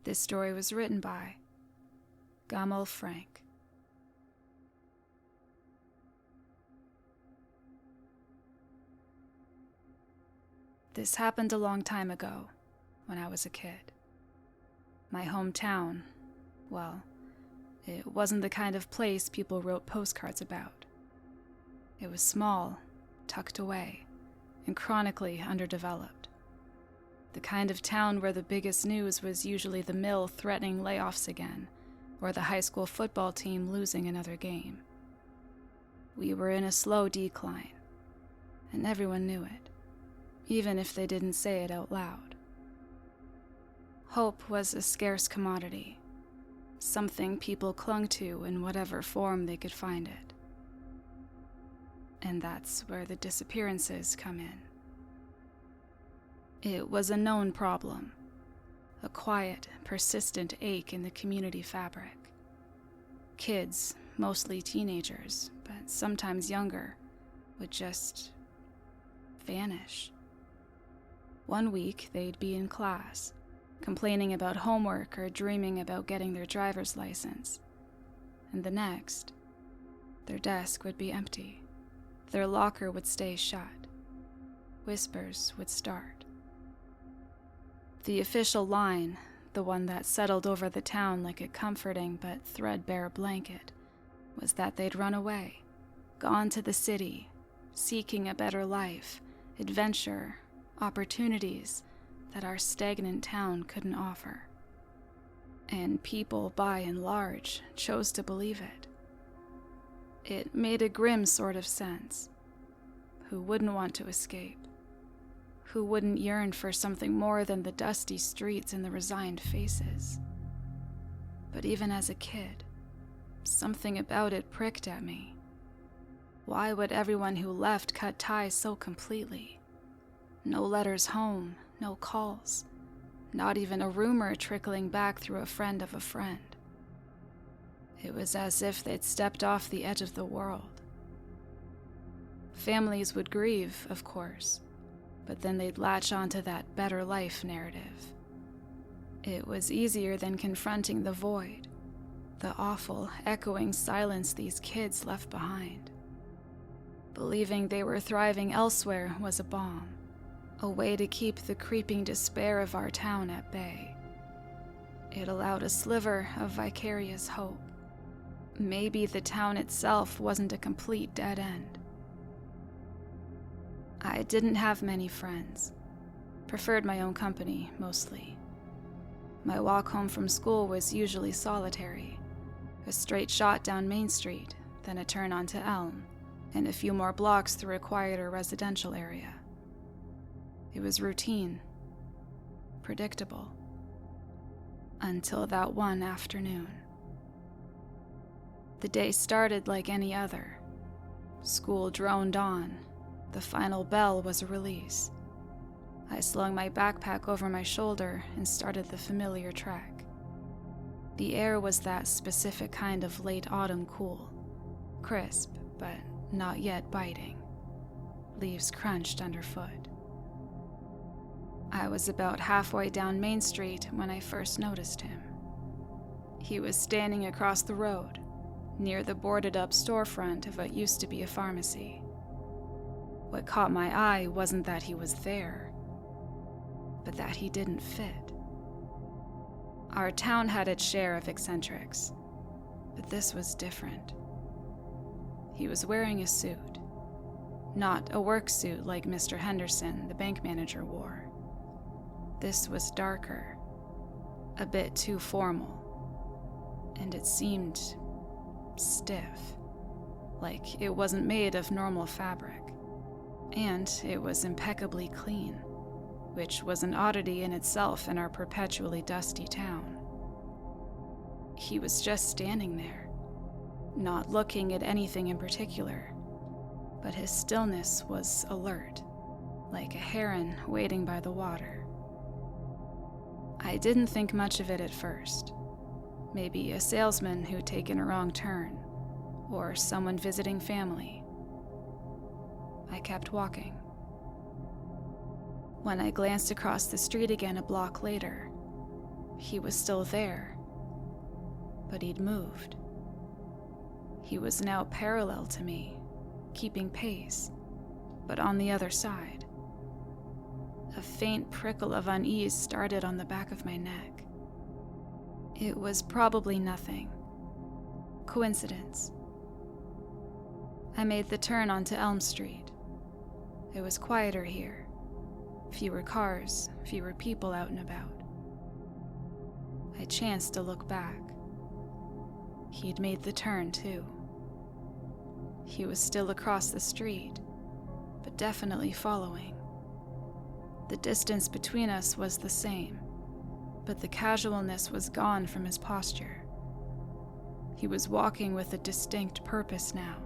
This story was written by Gamalfrank. This happened a long time ago, when I was a kid. My hometown, well, it wasn't the kind of place people wrote postcards about. It was small, tucked away, and chronically underdeveloped. The kind of town where the biggest news was usually the mill threatening layoffs again, or the high school football team losing another game. We were in a slow decline, and everyone knew it, even if they didn't say it out loud. Hope was a scarce commodity, something people clung to in whatever form they could find it. And that's where the disappearances come in. It was a known problem, a quiet, persistent ache in the community fabric. Kids, mostly teenagers, but sometimes younger, would just vanish. One week, they'd be in class, complaining about homework or dreaming about getting their driver's license. And the next, their desk would be empty. Their locker would stay shut. Whispers would start. The official line, the one that settled over the town like a comforting but threadbare blanket, was that they'd run away, gone to the city, seeking a better life, adventure, opportunities that our stagnant town couldn't offer. And people, by and large, chose to believe it. It made a grim sort of sense. Who wouldn't want to escape? Who wouldn't yearn for something more than the dusty streets and the resigned faces? But even as a kid, something about it pricked at me. Why would everyone who left cut ties so completely? No letters home, no calls, not even a rumor trickling back through a friend of a friend. It was as if they'd stepped off the edge of the world. Families would grieve, of course, but then they'd latch onto that better life narrative. It was easier than confronting the void, the awful, echoing silence these kids left behind. Believing they were thriving elsewhere was a balm, a way to keep the creeping despair of our town at bay. It allowed a sliver of vicarious hope. Maybe the town itself wasn't a complete dead end. I didn't have many friends. Preferred my own company, mostly. My walk home from school was usually solitary. A straight shot down Main Street, then a turn onto Elm, and a few more blocks through a quieter residential area. It was routine, predictable, until that one afternoon. The day started like any other. School droned on. The final bell was a release. I slung my backpack over my shoulder and started the familiar trek. The air was that specific kind of late autumn cool, crisp, but not yet biting. Leaves crunched underfoot. I was about halfway down Main Street when I first noticed him. He was standing across the road, near the boarded-up storefront of what used to be a pharmacy. What caught my eye wasn't that he was there, but that he didn't fit. Our town had its share of eccentrics, but this was different. He was wearing a suit, not a work suit like Mr. Henderson, the bank manager, wore. This was darker, a bit too formal, and it seemed stiff, like it wasn't made of normal fabric. And it was impeccably clean, which was an oddity in itself in our perpetually dusty town. He was just standing there, not looking at anything in particular, but his stillness was alert, like a heron waiting by the water. I didn't think much of it at first. Maybe a salesman who'd taken a wrong turn, or someone visiting family. I kept walking. When I glanced across the street again a block later, He was still there, but he'd moved. He was now parallel to me, keeping pace, but on the other side. A faint prickle of unease started on the back of my neck. It was probably nothing. Coincidence. I made the turn onto Elm Street. It was quieter here. Fewer cars, fewer people out and about. I chanced to look back. He'd made the turn, too. He was still across the street, but definitely following. The distance between us was the same, but the casualness was gone from his posture. He was walking with a distinct purpose now,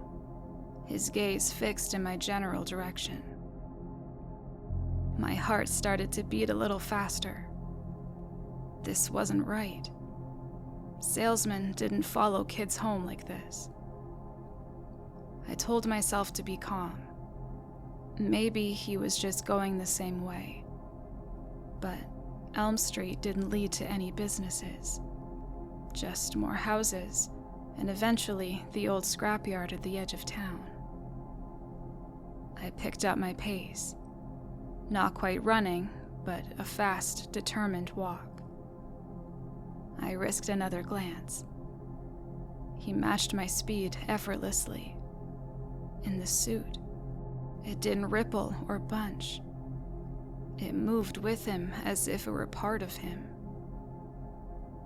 his gaze fixed in my general direction. My heart started to beat a little faster. This wasn't right. Salesmen didn't follow kids home like this. I told myself to be calm. Maybe he was just going the same way. But Elm Street didn't lead to any businesses. Just more houses, and eventually the old scrapyard at the edge of town. I picked up my pace. Not quite running, but a fast, determined walk. I risked another glance. He matched my speed effortlessly. In the suit, it didn't ripple or bunch. It moved with him as if it were part of him.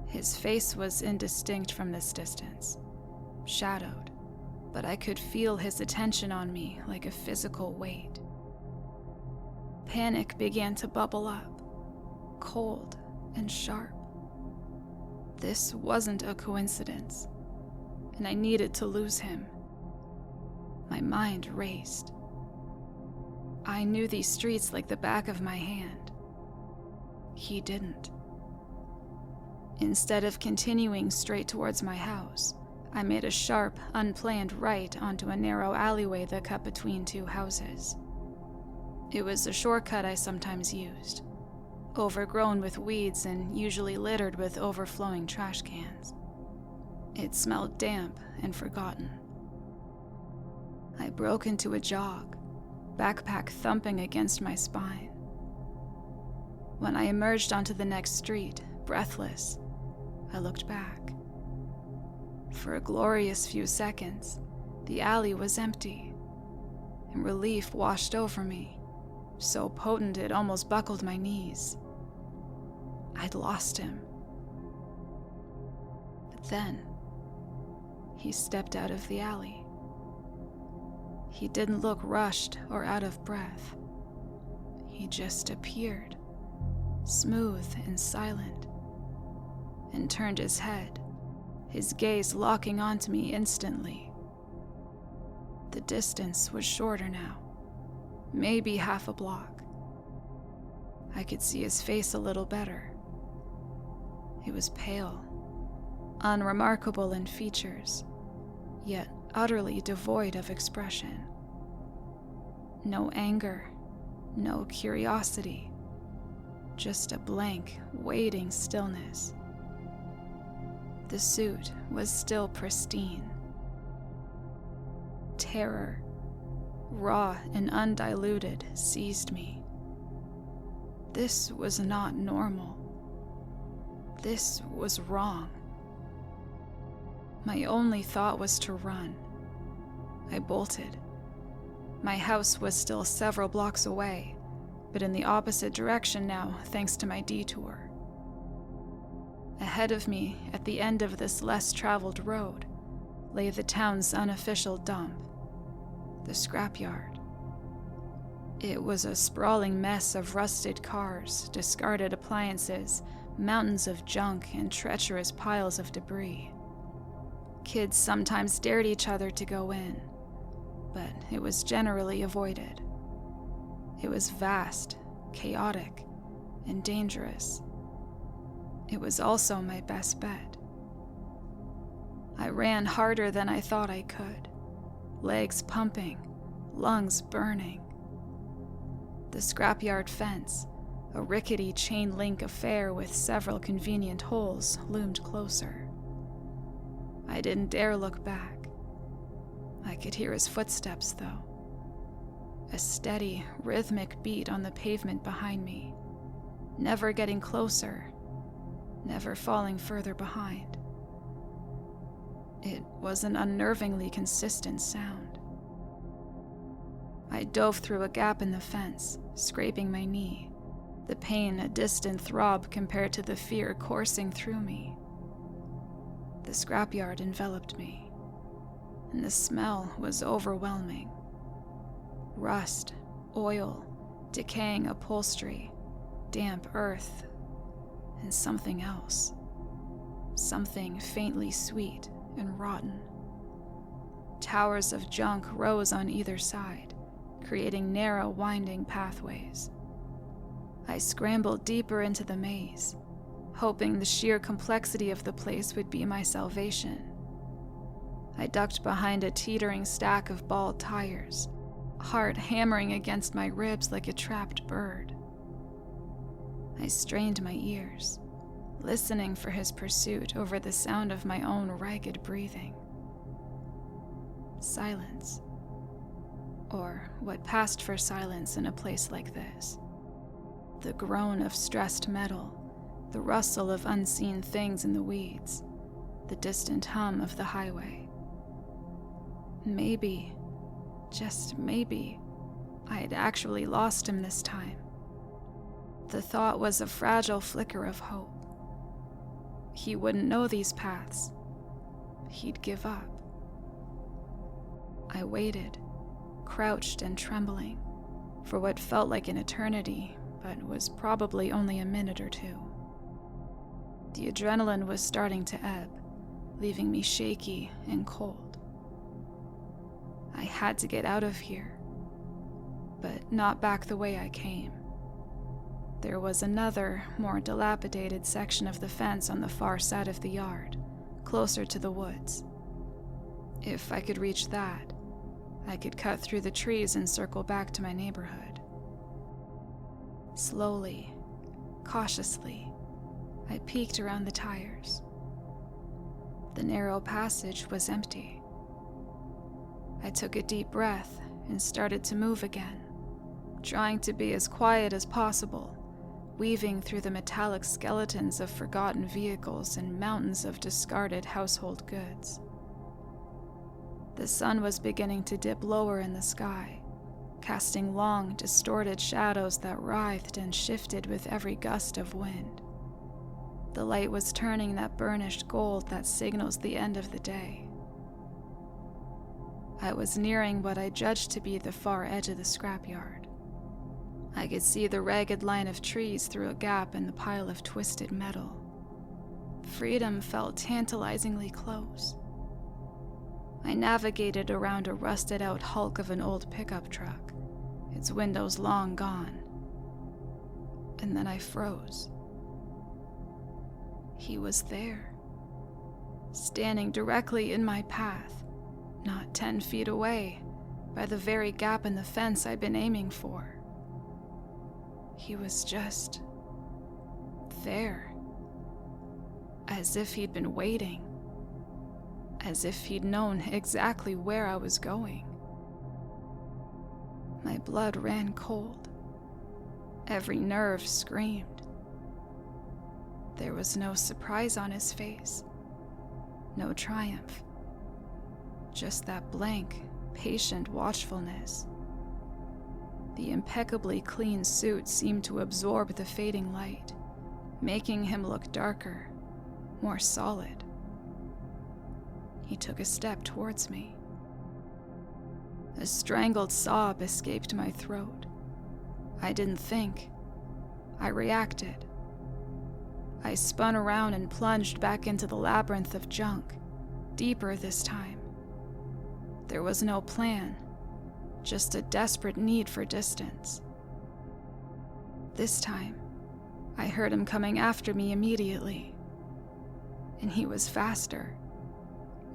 His face was indistinct from this distance, shadowed, but I could feel his attention on me like a physical weight. Panic began to bubble up, cold and sharp. This wasn't a coincidence, and I needed to lose him. My mind raced. I knew these streets like the back of my hand. He didn't. Instead of continuing straight towards my house, I made a sharp, unplanned right onto a narrow alleyway that cut between two houses. It was a shortcut I sometimes used, overgrown with weeds and usually littered with overflowing trash cans. It smelled damp and forgotten. I broke into a jog, backpack thumping against my spine. When I emerged onto the next street, breathless, I looked back. For a glorious few seconds, the alley was empty, and relief washed over me, so potent it almost buckled my knees. I'd lost him. But then, he stepped out of the alley. He didn't look rushed or out of breath. He just appeared, smooth and silent, and turned his head, his gaze locking onto me instantly. The distance was shorter now, maybe half a block. I could see his face a little better. It was pale, unremarkable in features, yet utterly devoid of expression. No anger, no curiosity, just a blank, waiting stillness. The suit was still pristine. Terror, raw and undiluted, seized me. This was not normal. This was wrong. My only thought was to run. I bolted. My house was still several blocks away, but in the opposite direction now, thanks to my detour. Ahead of me, at the end of this less traveled road, lay the town's unofficial dump, the scrapyard. It was a sprawling mess of rusted cars, discarded appliances, mountains of junk, and treacherous piles of debris. Kids sometimes dared each other to go in, but it was generally avoided. It was vast, chaotic, and dangerous. It was also my best bet. I ran harder than I thought I could, legs pumping, lungs burning. The scrapyard fence, A rickety chain-link affair with several convenient holes loomed closer. I didn't dare look back. I could hear his footsteps, though. A steady, rhythmic beat on the pavement behind me, never getting closer, never falling further behind. It was an unnervingly consistent sound. I dove through a gap in the fence, scraping my knee, the pain a distant throb compared to the fear coursing through me. The scrapyard enveloped me, and the smell was overwhelming. Rust, oil, decaying upholstery, damp earth, and something else. Something faintly sweet and rotten. Towers of junk rose on either side, creating narrow, winding pathways. I scrambled deeper into the maze, hoping the sheer complexity of the place would be my salvation. I ducked behind a teetering stack of bald tires, heart hammering against my ribs like a trapped bird. I strained my ears, listening for his pursuit over the sound of my own ragged breathing. Silence. Or what passed for silence in a place like this. The groan of stressed metal, the rustle of unseen things in the weeds, the distant hum of the highway. Maybe, just maybe, I had actually lost him this time. The thought was a fragile flicker of hope. He wouldn't know these paths. He'd give up. I waited, crouched and trembling, for what felt like an eternity, but was probably only a minute or two. The adrenaline was starting to ebb, leaving me shaky and cold. I had to get out of here, but not back the way I came. There was another, more dilapidated section of the fence on the far side of the yard, closer to the woods. If I could reach that, I could cut through the trees and circle back to my neighborhood. Slowly, cautiously, I peeked around the tires. The narrow passage was empty. I took a deep breath and started to move again, trying to be as quiet as possible, weaving through the metallic skeletons of forgotten vehicles and mountains of discarded household goods. The sun was beginning to dip lower in the sky, casting long, distorted shadows that writhed and shifted with every gust of wind. The light was turning that burnished gold that signals the end of the day. I was nearing what I judged to be the far edge of the scrapyard. I could see the ragged line of trees through a gap in the pile of twisted metal. Freedom felt tantalizingly close. I navigated around a rusted-out hulk of an old pickup truck, its windows long gone. And then I froze. He was there, standing directly in my path, not 10 feet away, by the very gap in the fence I'd been aiming for. He was just there, as if he'd been waiting, as if he'd known exactly where I was going. My blood ran cold. Every nerve screamed. There was no surprise on his face, no triumph, just that blank, patient watchfulness. The impeccably clean suit seemed to absorb the fading light, making him look darker, more solid. He took a step towards me. A strangled sob escaped my throat. I didn't think. I reacted. I spun around and plunged back into the labyrinth of junk, deeper this time. There was no plan, just a desperate need for distance. This time, I heard him coming after me immediately. And he was faster,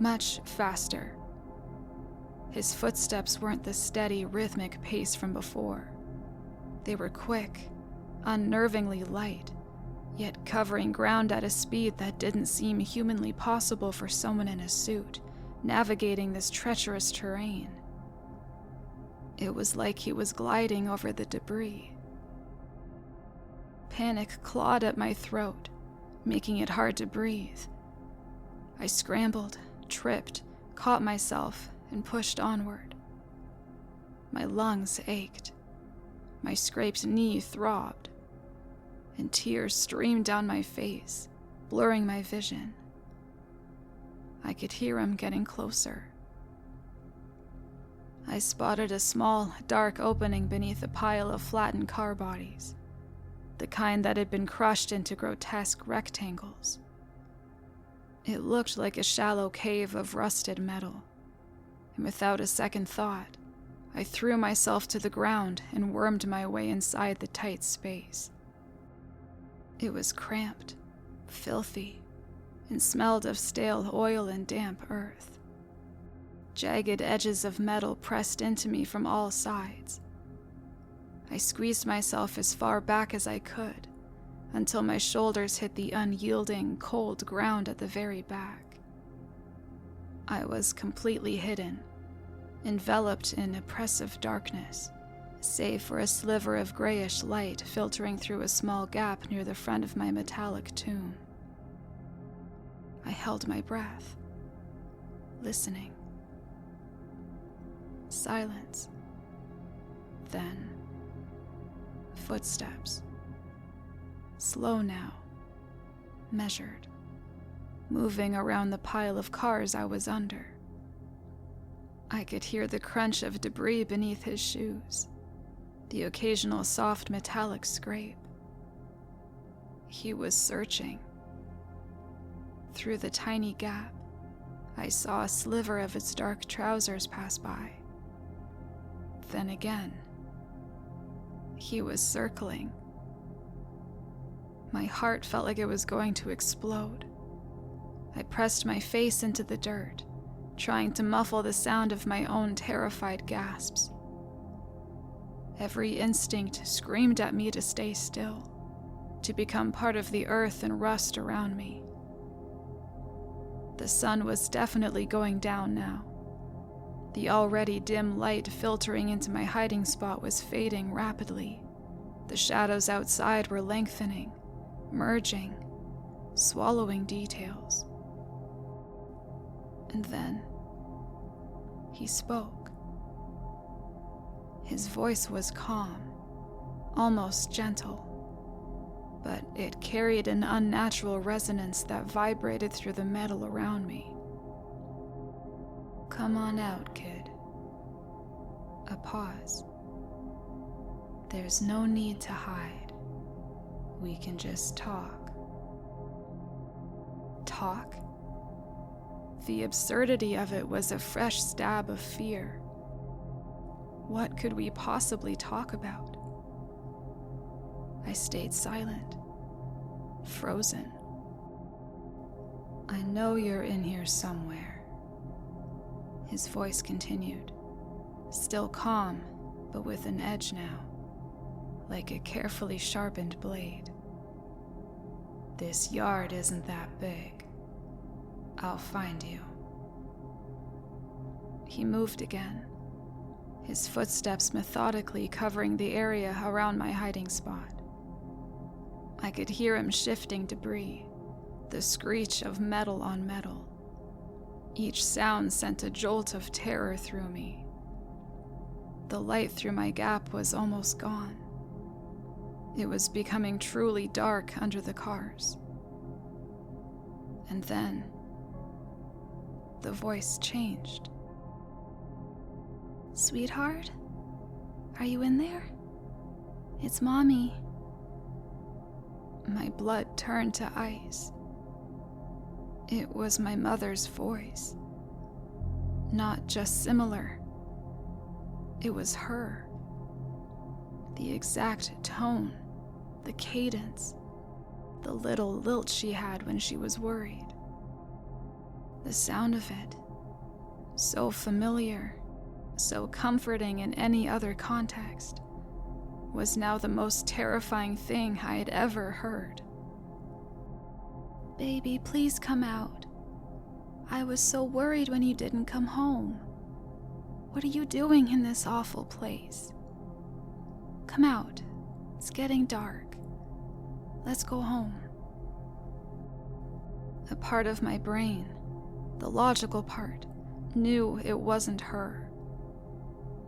much faster. His footsteps weren't the steady, rhythmic pace from before. They were quick, unnervingly light, yet covering ground at a speed that didn't seem humanly possible for someone in a suit, navigating this treacherous terrain. It was like he was gliding over the debris. Panic clawed at my throat, making it hard to breathe. I scrambled, tripped, caught myself, and pushed onward. My lungs ached. My scraped knee throbbed, and tears streamed down my face, blurring my vision. I could hear him getting closer. I spotted a small, dark opening beneath a pile of flattened car bodies, the kind that had been crushed into grotesque rectangles. It looked like a shallow cave of rusted metal, and without a second thought, I threw myself to the ground and wormed my way inside the tight space. It was cramped, filthy, and smelled of stale oil and damp earth. Jagged edges of metal pressed into me from all sides. I squeezed myself as far back as I could, until my shoulders hit the unyielding, cold ground at the very back. I was completely hidden, enveloped in oppressive darkness, save for a sliver of grayish light filtering through a small gap near the front of my metallic tomb. I held my breath, listening. Silence. Then, footsteps. Slow now, measured, moving around the pile of cars I was under. I could hear the crunch of debris beneath his shoes, the occasional soft metallic scrape. He was searching. Through the tiny gap, I saw a sliver of his dark trousers pass by. Then again, he was circling. My heart felt like it was going to explode. I pressed my face into the dirt, trying to muffle the sound of my own terrified gasps. Every instinct screamed at me to stay still, to become part of the earth and rust around me. The sun was definitely going down now. The already dim light filtering into my hiding spot was fading rapidly. The shadows outside were lengthening, merging, swallowing details. And then, he spoke. His voice was calm, almost gentle, but it carried an unnatural resonance that vibrated through the metal around me. "Come on out, kid." A pause. "There's no need to hide. We can just talk." Talk? The absurdity of it was a fresh stab of fear. What could we possibly talk about? I stayed silent, frozen. "I know you're in here somewhere." His voice continued, still calm, but with an edge now, like a carefully sharpened blade. "This yard isn't that big. I'll find you." He moved again, his footsteps methodically covering the area around my hiding spot. I could hear him shifting debris, the screech of metal on metal. Each sound sent a jolt of terror through me. The light through my gap was almost gone. It was becoming truly dark under the cars. And then, the voice changed. "Sweetheart? Are you in there? It's Mommy." My blood turned to ice. It was my mother's voice. Not just similar. It was her. The exact tone, the cadence, the little lilt she had when she was worried. The sound of it, so familiar, so comforting in any other context, was now the most terrifying thing I had ever heard. "Baby, please come out. I was so worried when you didn't come home. What are you doing in this awful place? Come out. It's getting dark. Let's go home." A part of my brain, the logical part, knew it wasn't her.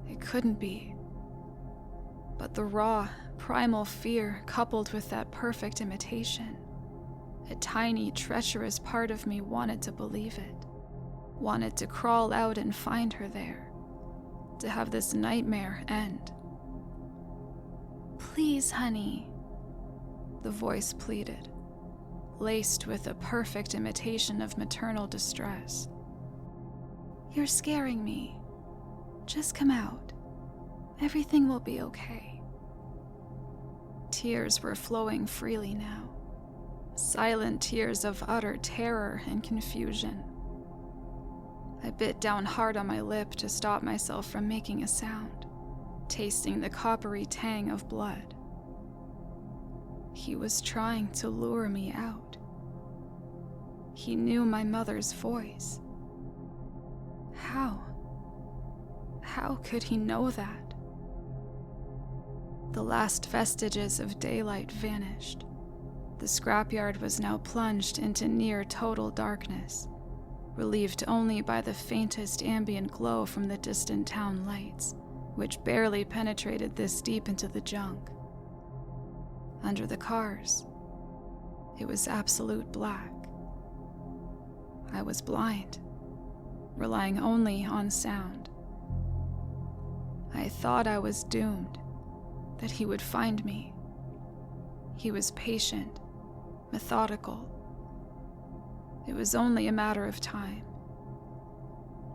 It couldn't be. But the raw, primal fear coupled with that perfect imitation, a tiny, treacherous part of me wanted to believe it, wanted to crawl out and find her there, to have this nightmare end. "Please, honey," the voice pleaded, laced with a perfect imitation of maternal distress. "You're scaring me. Just come out. Everything will be okay." Tears were flowing freely now, silent tears of utter terror and confusion. I bit down hard on my lip to stop myself from making a sound, tasting the coppery tang of blood. He was trying to lure me out. He knew my mother's voice. How? How could he know that? The last vestiges of daylight vanished. The scrapyard was now plunged into near total darkness, relieved only by the faintest ambient glow from the distant town lights, which barely penetrated this deep into the junk. Under the cars, it was absolute black. I was blind, relying only on sound. I thought I was doomed, that he would find me. He was patient, methodical. It was only a matter of time.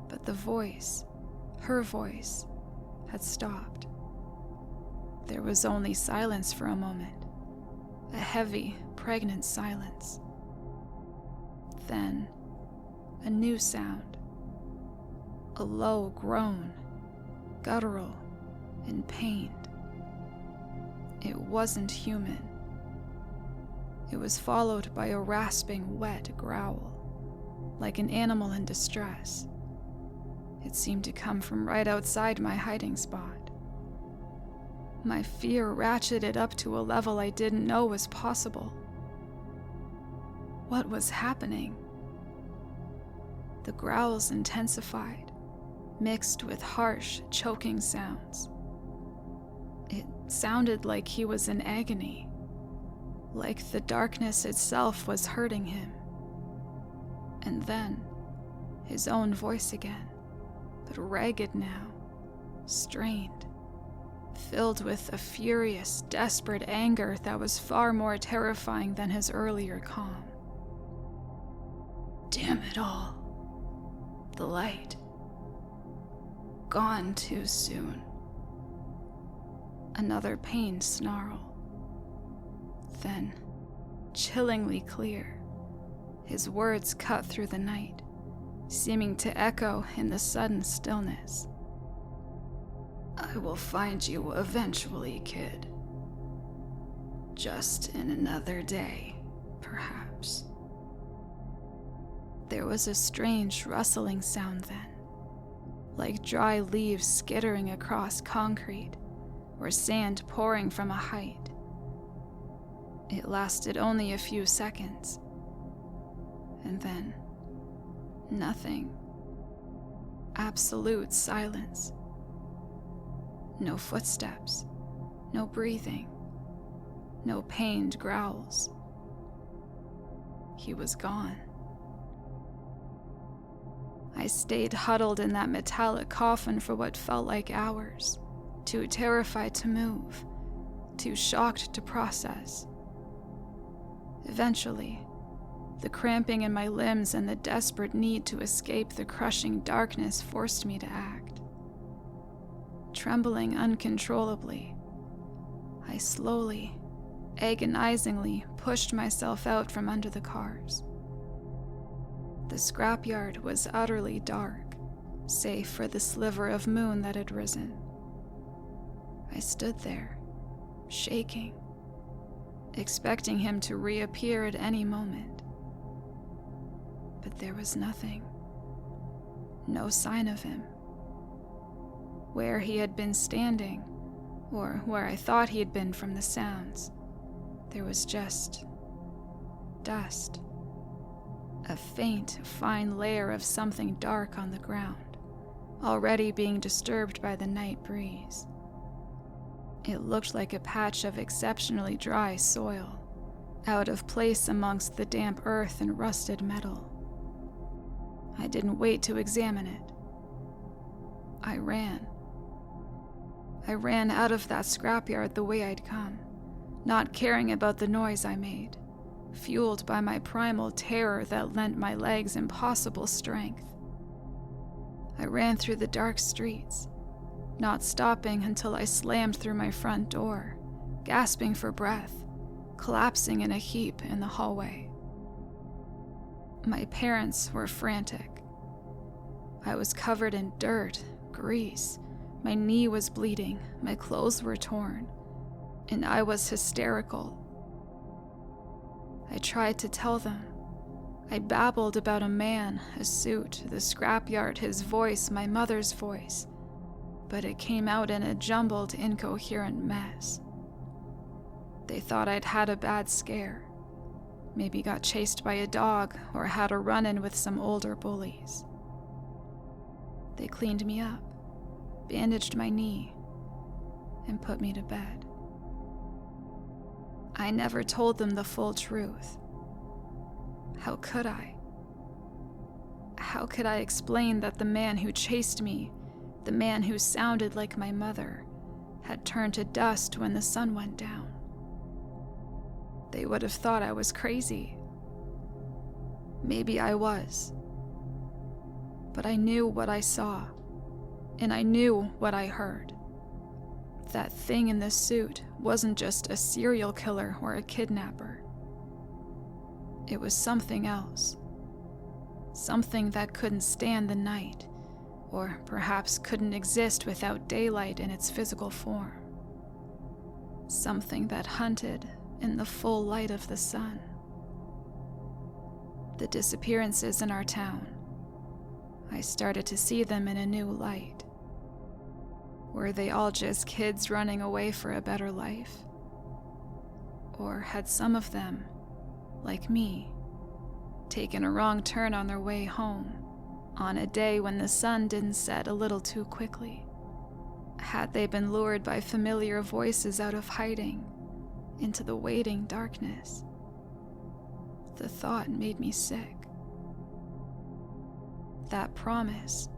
But the voice, her voice, had stopped. There was only silence for a moment, a heavy, pregnant silence. Then, a new sound, a low groan, guttural and pained. It wasn't human. It was followed by a rasping, wet growl, like an animal in distress. It seemed to come from right outside my hiding spot. My fear ratcheted up to a level I didn't know was possible. What was happening? The growls intensified, mixed with harsh, choking sounds. It sounded like he was in agony, like the darkness itself was hurting him. And then, his own voice again, but ragged now, strained, filled with a furious, desperate anger that was far more terrifying than his earlier calm. Damn it all. The light. Gone too soon. Another pained snarl. Then, chillingly clear, his words cut through the night, seeming to echo in the sudden stillness. I will find you eventually, kid. Just in another day, perhaps. There was a strange rustling sound then, like dry leaves skittering across concrete, or sand pouring from a height. It lasted only a few seconds, and then nothing. Absolute silence. No footsteps, no breathing, no pained growls. He was gone. I stayed huddled in that metallic coffin for what felt like hours, too terrified to move, too shocked to process. Eventually, the cramping in my limbs and the desperate need to escape the crushing darkness forced me to act. Trembling uncontrollably, I slowly, agonizingly pushed myself out from under the cars. The scrapyard was utterly dark, save for the sliver of moon that had risen. I stood there, shaking, expecting him to reappear at any moment. But there was nothing. No sign of him. Where he had been standing, or where I thought he had been from the sounds, there was just dust. A faint, fine layer of something dark on the ground, already being disturbed by the night breeze. It looked like a patch of exceptionally dry soil, out of place amongst the damp earth and rusted metal. I didn't wait to examine it. I ran. I ran out of that scrapyard the way I'd come, not caring about the noise I made, fueled by my primal terror that lent my legs impossible strength. I ran through the dark streets, not stopping until I slammed through my front door, gasping for breath, collapsing in a heap in the hallway. My parents were frantic. I was covered in dirt, grease, my knee was bleeding, my clothes were torn, and I was hysterical. I tried to tell them. I babbled about a man, a suit, the scrapyard, his voice, my mother's voice, but it came out in a jumbled, incoherent mess. They thought I'd had a bad scare, maybe got chased by a dog or had a run-in with some older bullies. They cleaned me up, bandaged my knee, and put me to bed. I never told them the full truth. How could I? How could I explain that the man who chased me, the man who sounded like my mother, had turned to dust when the sun went down? They would have thought I was crazy. Maybe I was. But I knew what I saw, and I knew what I heard. That thing in the suit wasn't just a serial killer or a kidnapper. It was something else. Something that couldn't stand the night, or perhaps couldn't exist without daylight in its physical form. Something that hunted in the full light of the sun. The disappearances in our town, I started to see them in a new light. Were they all just kids running away for a better life? Or had some of them, like me, taken a wrong turn on their way home, on a day when the sun didn't set a little too quickly? Had they been lured by familiar voices out of hiding, into the waiting darkness? The thought made me sick. That promise,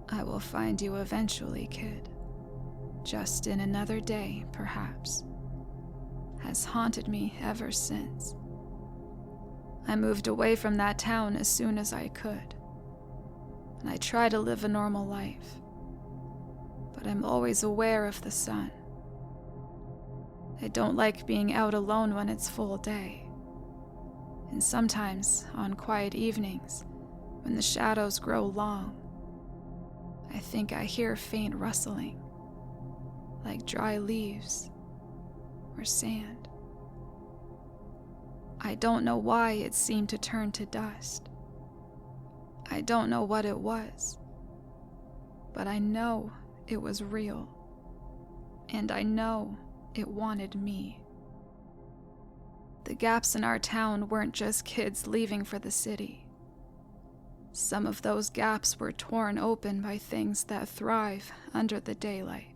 I will find you eventually, kid, just in another day, perhaps, has haunted me ever since. I moved away from that town as soon as I could, and I try to live a normal life, but I'm always aware of the sun. I don't like being out alone when it's full day, and sometimes on quiet evenings, when the shadows grow long, I think I hear faint rustling, like dry leaves or sand. I don't know why it seemed to turn to dust. I don't know what it was, but I know it was real, and I know it wanted me. The gaps in our town weren't just kids leaving for the city. Some of those gaps were torn open by things that thrive under the daylight.